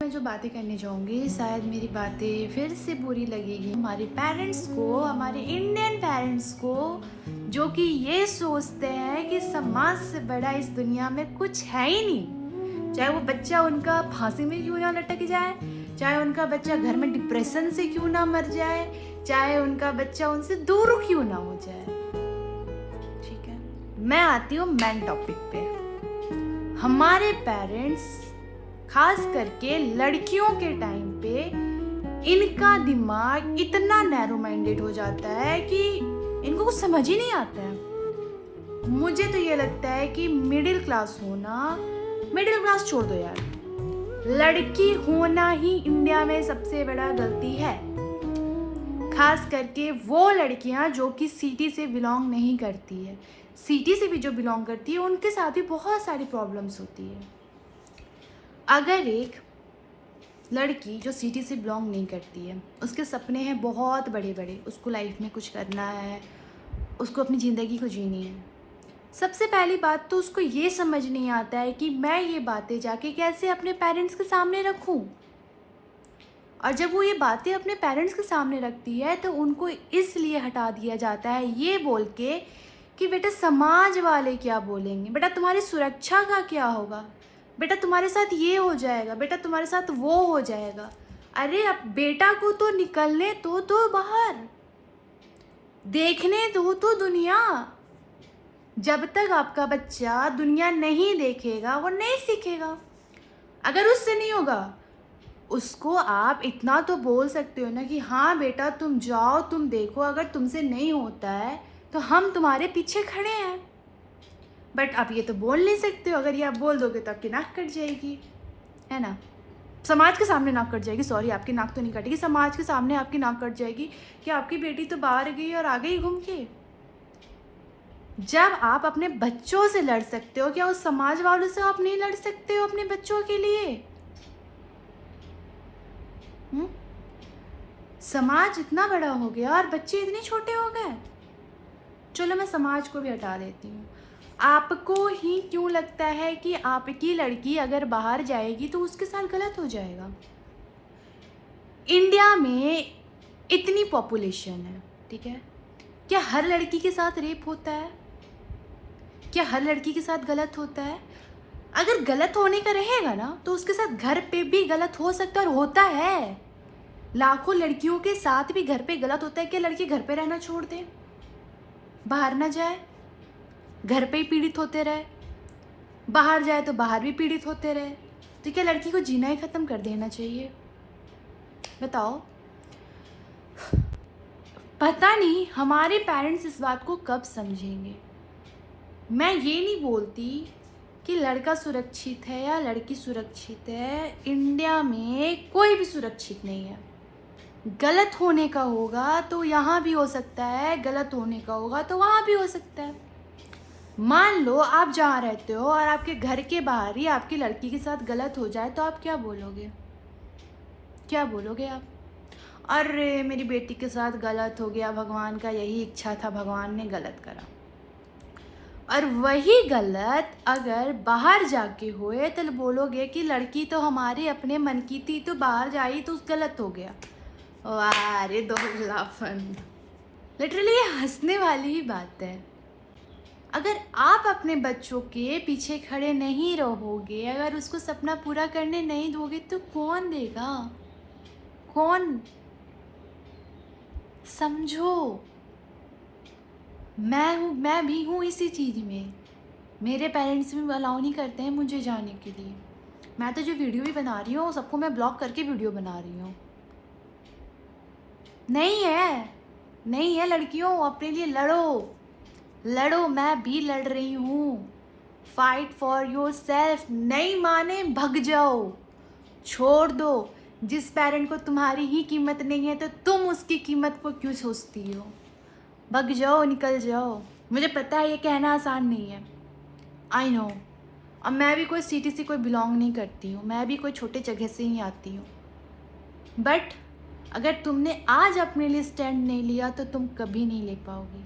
मैं जो बातें करने जाऊंगी शायद मेरी बातें फिर से बुरी लगेगी हमारे पेरेंट्स को, हमारे इंडियन पेरेंट्स को, जो कि ये सोचते हैं कि समाज से बड़ा इस दुनिया में कुछ है ही नहीं। चाहे वो बच्चा उनका फांसी में क्यों ना लटक जाए, चाहे उनका बच्चा घर में डिप्रेशन से क्यों ना मर जाए, चाहे उनका बच्चा उनसे दूर क्यों ना हो जाए। ठीक है, मैं आती हूँ मेन टॉपिक पे। हमारे पेरेंट्स खास करके लड़कियों के टाइम पे इनका दिमाग इतना नैरो माइंडेड हो जाता है कि इनको कुछ समझ ही नहीं आता है। मुझे तो ये लगता है कि मिडिल क्लास छोड़ दो यार, लड़की होना ही इंडिया में सबसे बड़ा गलती है। खास करके वो लड़कियां जो कि सिटी से बिलोंग नहीं करती है, सिटी से भी जो बिलोंग करती है उनके साथ भी बहुत सारी प्रॉब्लम्स होती है। अगर एक लड़की जो सिटी से बिलोंग नहीं करती है, उसके सपने हैं बहुत बड़े बड़े, उसको लाइफ में कुछ करना है, उसको अपनी ज़िंदगी को जीनी है, सबसे पहली बात तो उसको ये समझ नहीं आता है कि मैं ये बातें जाके कैसे अपने पेरेंट्स के सामने रखूं। और जब वो ये बातें अपने पेरेंट्स के सामने रखती है तो उनको इसलिए हटा दिया जाता है ये बोल के कि बेटा समाज वाले क्या बोलेंगे, बेटा तुम्हारी सुरक्षा का क्या होगा, बेटा तुम्हारे साथ ये हो जाएगा, बेटा तुम्हारे साथ वो हो जाएगा। अरे अब बेटा को तो निकलने तो बाहर, देखने दो तो दुनिया। जब तक आपका बच्चा दुनिया नहीं देखेगा वो नहीं सीखेगा। अगर उससे नहीं होगा, उसको आप इतना तो बोल सकते हो ना कि हाँ बेटा तुम जाओ, तुम देखो, अगर तुमसे नहीं होता है तो हम तुम्हारे पीछे खड़े हैं। बट आप ये तो बोल नहीं सकते हो। अगर ये आप बोल दोगे तो आपकी नाक कट जाएगी, है ना। समाज के सामने नाक कट जाएगी, सॉरी आपकी नाक तो नहीं कटेगी, समाज के सामने आपकी नाक कट जाएगी कि आपकी बेटी तो बाहर गई और आ गई घूम के। जब आप अपने बच्चों से लड़ सकते हो, क्या उस समाज वालों से आप नहीं लड़ सकते हो अपने बच्चों के लिए? समाज इतना बड़ा हो गया और बच्चे इतने छोटे हो गए। चलो मैं समाज को भी हटा देती हूँ। आपको ही क्यों लगता है कि आपकी लड़की अगर बाहर जाएगी तो उसके साथ गलत हो जाएगा? इंडिया में इतनी पॉपुलेशन है, ठीक है, क्या हर लड़की के साथ रेप होता है? क्या हर लड़की के साथ गलत होता है? अगर गलत होने का रहेगा ना तो उसके साथ घर पे भी गलत हो सकता है और होता है। लाखों लड़कियों के साथ भी घर पे गलत होता है। क्या लड़की घर पे रहना छोड़ दे, बाहर ना जाए, घर पे ही पीड़ित होते रहे, बाहर जाए तो बाहर भी पीड़ित होते रहे? तो क्या लड़की को जीना ही ख़त्म कर देना चाहिए? बताओ। पता नहीं हमारे पेरेंट्स इस बात को कब समझेंगे। मैं ये नहीं बोलती कि लड़का सुरक्षित है या लड़की सुरक्षित है। इंडिया में कोई भी सुरक्षित नहीं है। गलत होने का होगा तो यहाँ भी हो सकता है, गलत होने का होगा तो वहाँ भी हो सकता है। मान लो आप जहाँ रहते हो और आपके घर के बाहर ही आपकी लड़की के साथ गलत हो जाए तो आप क्या बोलोगे? क्या बोलोगे आप? अरे मेरी बेटी के साथ गलत हो गया, भगवान का यही इच्छा था, भगवान ने गलत करा। और वही गलत अगर बाहर जाके हुए तो बोलोगे कि लड़की तो हमारे अपने मन की थी तो बाहर जाई तो गलत हो गया। वाह रे दोगलापन, लिटरली ये हंसने वाली ही बात है। अगर आप अपने बच्चों के पीछे खड़े नहीं रहोगे, अगर उसको सपना पूरा करने नहीं दोगे तो कौन देगा? कौन? समझो, मैं भी हूँ इसी चीज़ में। मेरे पेरेंट्स भी अलाउ नहीं करते हैं मुझे जाने के लिए। मैं तो जो वीडियो भी बना रही हूँ सबको मैं ब्लॉक करके वीडियो बना रही हूँ। नहीं है लड़कियों, अपने लिए लड़ो, मैं भी लड़ रही हूँ। Fight for your self. नहीं माने भग जाओ, छोड़ दो। जिस पेरेंट को तुम्हारी ही कीमत नहीं है तो तुम उसकी कीमत को क्यों सोचती हो? भग जाओ, निकल जाओ। मुझे पता है ये कहना आसान नहीं है, आई नो। अब मैं भी कोई सिटी से कोई बिलोंग नहीं करती हूँ, मैं भी कोई छोटे जगह से ही आती हूँ। बट अगर तुमने आज अपने लिए स्टैंड नहीं लिया तो तुम कभी नहीं ले पाओगी।